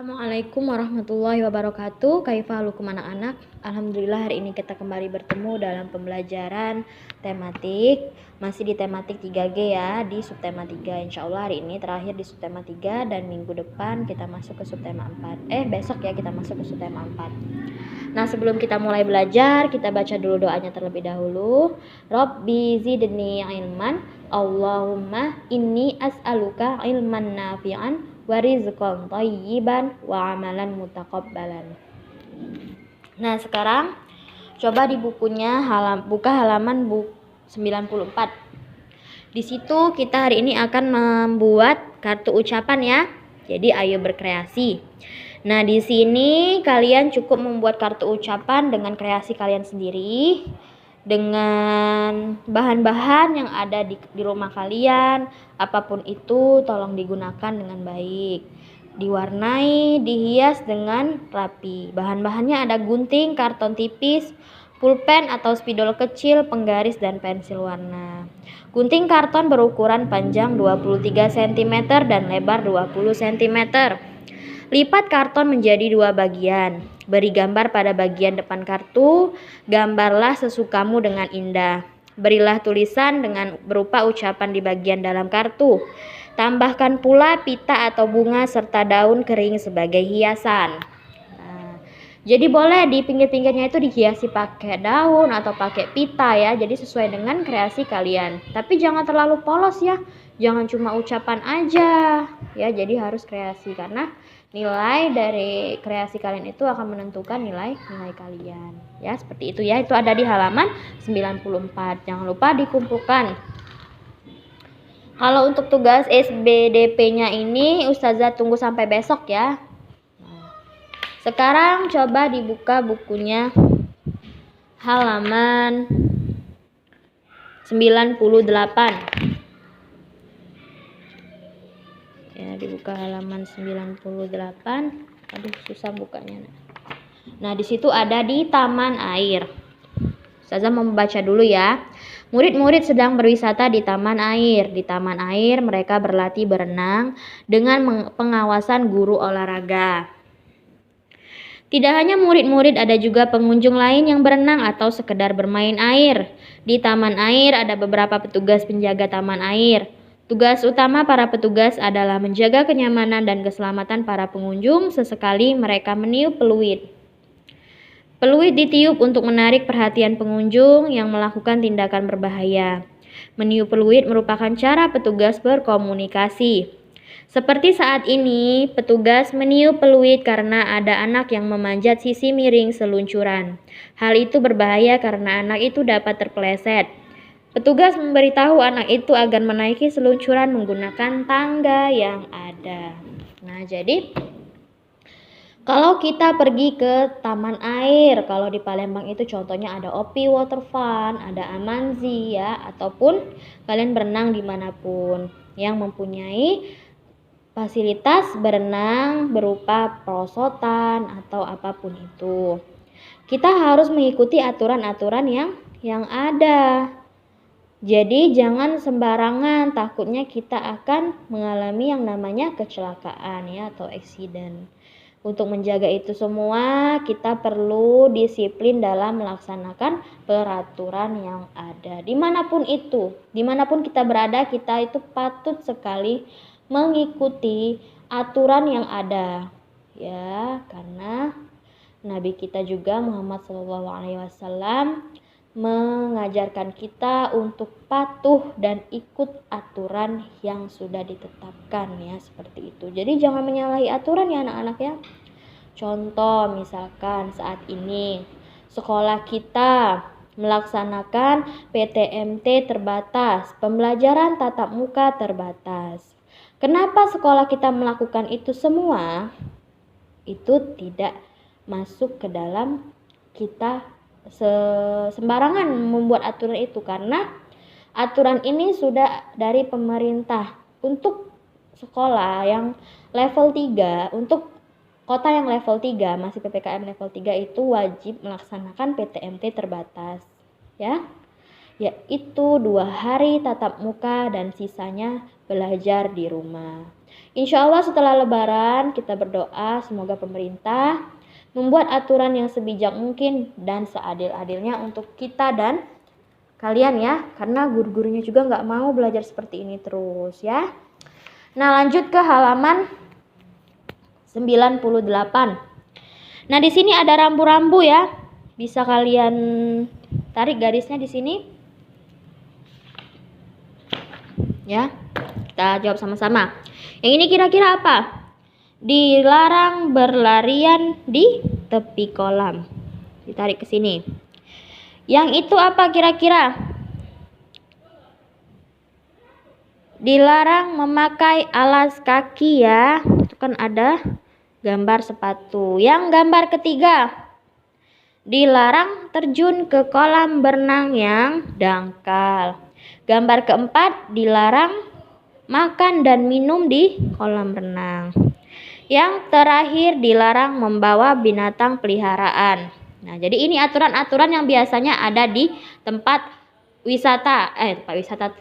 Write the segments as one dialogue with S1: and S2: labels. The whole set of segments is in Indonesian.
S1: Assalamualaikum warahmatullahi wabarakatuh. Kaifahalukum anak-anak? Alhamdulillah hari ini kita kembali bertemu dalam pembelajaran tematik. Masih di tematik 3G ya, di subtema 3. Insya Allah hari ini terakhir di subtema 3 dan minggu depan kita masuk ke subtema 4. Besok ya kita masuk ke subtema 4. Nah, sebelum kita mulai belajar, kita baca dulu doanya terlebih dahulu. Rabbi zidni ilman, Allahumma inni as'aluka ilman nafi'an wa rizqan thayyiban wa amalan mutaqabbalan. Nah, sekarang coba di bukunya buka halaman 94. Di situ kita hari ini akan membuat kartu ucapan ya. Jadi ayo berkreasi. Nah, di sini kalian cukup membuat kartu ucapan dengan kreasi kalian sendiri, dengan bahan-bahan yang ada di rumah kalian. Apapun itu tolong digunakan dengan baik, diwarnai, dihias dengan rapi. Bahan-bahannya ada gunting, karton tipis, pulpen atau spidol kecil, penggaris, dan pensil warna. Gunting karton berukuran panjang 23 cm dan lebar 20 cm. Lipat karton menjadi 2 bagian. Beri gambar pada bagian depan kartu. Gambarlah sesukamu dengan indah. Berilah tulisan dengan berupa ucapan di bagian dalam kartu. Tambahkan pula pita atau bunga serta daun kering sebagai hiasan. Jadi boleh di pinggir-pinggirnya itu dihiasi pakai daun atau pakai pita ya. Jadi sesuai dengan kreasi kalian. Tapi jangan terlalu polos ya. Jangan cuma ucapan aja. Ya, jadi harus kreasi karena nilai dari kreasi kalian itu akan menentukan nilai kalian. Ya, seperti itu ya. Itu ada di halaman 94. Jangan lupa dikumpulkan. Kalau untuk tugas SBDP-nya ini Ustazah tunggu sampai besok ya. Sekarang coba dibuka bukunya halaman 98. Ya, dibuka halaman 98. Aduh, susah bukanya. Nah, di situ ada di taman air. Ustazah mau membaca dulu ya. Murid-murid sedang berwisata di taman air. Di taman air mereka berlatih berenang dengan pengawasan guru olahraga. Tidak hanya murid-murid, ada juga pengunjung lain yang berenang atau sekedar bermain air. Di taman air ada beberapa petugas penjaga taman air. Tugas utama para petugas adalah menjaga kenyamanan dan keselamatan para pengunjung. Sesekali mereka meniup peluit. Peluit ditiup untuk menarik perhatian pengunjung yang melakukan tindakan berbahaya. Meniup peluit merupakan cara petugas berkomunikasi. Seperti saat ini, petugas meniup peluit karena ada anak yang memanjat sisi miring seluncuran. Hal itu berbahaya karena anak itu dapat terpeleset. Petugas memberitahu anak itu agar menaiki seluncuran menggunakan tangga yang ada. Nah, jadi kalau kita pergi ke taman air, kalau di Palembang itu contohnya ada Opi Water Fun, ada Amanzi ya, ataupun kalian berenang dimanapun yang mempunyai fasilitas berenang berupa perosotan atau apapun itu. Kita harus mengikuti aturan-aturan yang ada. Jadi jangan sembarangan, takutnya kita akan mengalami yang namanya kecelakaan ya atau accident. Untuk menjaga itu semua, kita perlu disiplin dalam melaksanakan peraturan yang ada. Dimanapun kita berada, kita itu patut sekali mengikuti aturan yang ada. Ya, karena Nabi kita juga Muhammad SAW mengajarkan kita untuk patuh dan ikut aturan yang sudah ditetapkan ya, seperti itu. Jadi jangan menyalahi aturan ya anak-anak ya. Contoh misalkan saat ini sekolah kita melaksanakan PTMT terbatas, pembelajaran tatap muka terbatas. Kenapa sekolah kita melakukan itu semua? Itu tidak masuk ke dalam kita sembarangan membuat aturan itu, karena aturan ini sudah dari pemerintah. Untuk sekolah yang level 3, untuk kota yang level 3 masih PPKM level 3 itu wajib melaksanakan PTMT terbatas ya, yaitu 2 hari tatap muka dan sisanya belajar di rumah. Insya Allah setelah Lebaran kita berdoa semoga pemerintah membuat aturan yang sebijak mungkin dan seadil-adilnya untuk kita dan kalian ya, karena guru-gurunya juga nggak mau belajar seperti ini terus ya. Nah, lanjut ke halaman 98. Nah, di sini ada rambu-rambu ya. Bisa kalian tarik garisnya di sini. Ya. Kita jawab sama-sama. Yang ini kira-kira apa? Dilarang berlarian di tepi kolam. Ditarik ke sini. Yang itu apa kira-kira? Dilarang memakai alas kaki ya. Itu kan ada gambar sepatu. Yang gambar ketiga. Dilarang terjun ke kolam berenang yang dangkal. Gambar keempat, dilarang makan dan minum di kolam renang. Yang terakhir, dilarang membawa binatang peliharaan. Nah, jadi ini aturan-aturan yang biasanya ada di tempat wisata,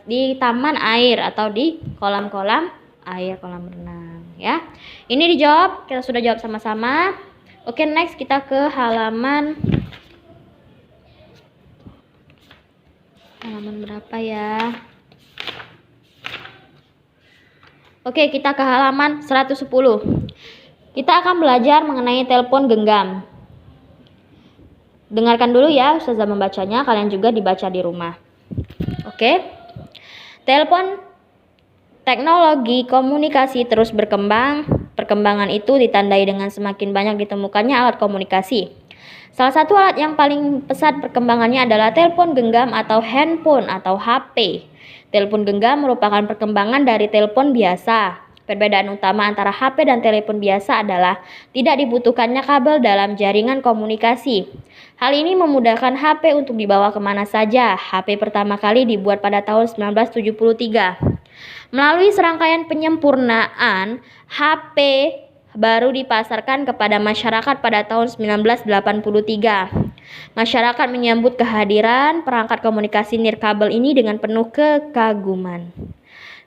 S1: di taman air atau di kolam-kolam air, kolam renang ya. Ini dijawab, kita sudah jawab sama-sama. Oke, next kita ke halaman berapa ya? Oke, kita ke halaman 110. Kita akan belajar mengenai telepon genggam. Dengarkan dulu ya, Ustazah membacanya, kalian juga dibaca di rumah. Oke. Telepon, teknologi komunikasi terus berkembang. Perkembangan itu ditandai dengan semakin banyak ditemukannya alat komunikasi. Salah satu alat yang paling pesat perkembangannya adalah telepon genggam atau handphone atau HP. Telepon genggam merupakan perkembangan dari telepon biasa. Perbedaan utama antara HP dan telepon biasa adalah tidak dibutuhkannya kabel dalam jaringan komunikasi. Hal ini memudahkan HP untuk dibawa kemana saja. HP pertama kali dibuat pada tahun 1973. Melalui serangkaian penyempurnaan, HP baru dipasarkan kepada masyarakat pada tahun 1983. Masyarakat menyambut kehadiran perangkat komunikasi nirkabel ini dengan penuh kekaguman.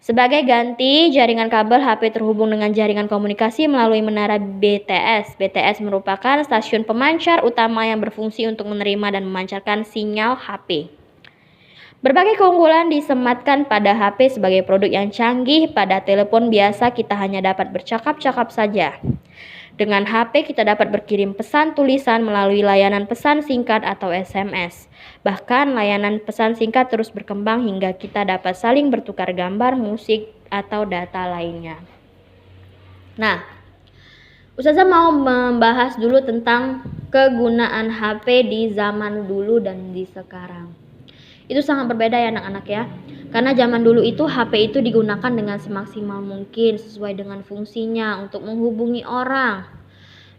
S1: Sebagai ganti jaringan kabel, HP terhubung dengan jaringan komunikasi melalui menara BTS. BTS merupakan stasiun pemancar utama yang berfungsi untuk menerima dan memancarkan sinyal HP. Berbagai keunggulan disematkan pada HP sebagai produk yang canggih. Pada telepon biasa kita hanya dapat bercakap-cakap saja. Dengan HP kita dapat berkirim pesan tulisan melalui layanan pesan singkat atau SMS. Bahkan layanan pesan singkat terus berkembang hingga kita dapat saling bertukar gambar, musik, atau data lainnya. Nah, Ustazah mau membahas dulu tentang kegunaan HP di zaman dulu dan di sekarang. Itu sangat berbeda ya anak-anak ya. Karena zaman dulu itu HP itu digunakan dengan semaksimal mungkin sesuai dengan fungsinya untuk menghubungi orang.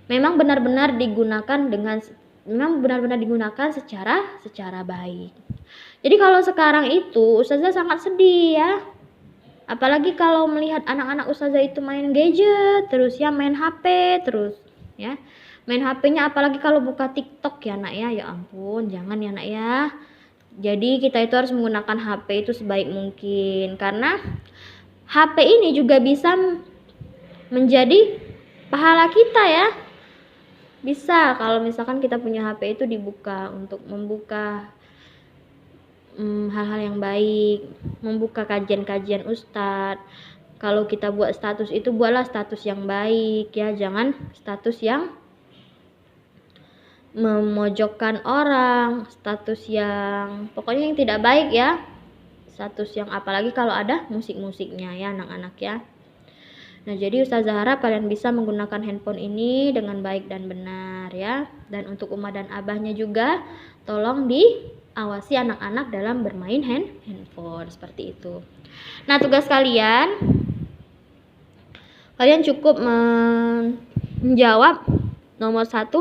S1: Memang benar-benar digunakan secara baik. Jadi kalau sekarang itu Ustazah sangat sedih ya. Apalagi kalau melihat anak-anak Ustazah itu main gadget terus ya, main HP terus ya. Main HP-nya apalagi kalau buka TikTok ya nak ya. Ya ampun, jangan ya nak ya. Jadi kita itu harus menggunakan HP itu sebaik mungkin, karena HP ini juga bisa menjadi pahala kita ya. Bisa kalau misalkan kita punya HP itu dibuka untuk membuka hal-hal yang baik, membuka kajian-kajian ustadz. Kalau kita buat status itu buatlah status yang baik ya, jangan status yang memojokkan orang, status yang pokoknya yang tidak baik ya, status yang apalagi kalau ada musik-musiknya ya anak-anak ya. Nah, jadi Ustazah harap kalian bisa menggunakan handphone ini dengan baik dan benar ya. Dan untuk Umah dan Abahnya juga tolong diawasi anak-anak dalam bermain handphone seperti itu. Nah, tugas kalian cukup menjawab nomor 1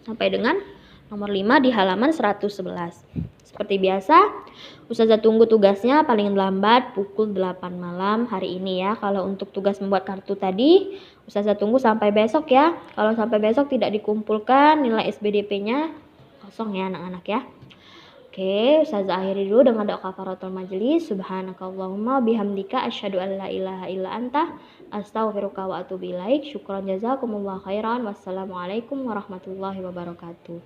S1: sampai dengan nomor 5 di halaman 111. Seperti biasa, Ustazah tunggu tugasnya paling lambat pukul 8 malam hari ini ya. Kalau untuk tugas membuat kartu tadi, Ustazah tunggu sampai besok ya. Kalau sampai besok tidak dikumpulkan, nilai SBDP-nya kosong ya anak-anak ya. Oke, Ustazah akhiri dulu dengan doa kafaratul majelis. Subhanakallahumma bihamdika asyhadu an la ilaha illa anta astaghfiruka wa atubu ilaik. Syukran jazakumullah khairan. Wassalamualaikum warahmatullahi wabarakatuh.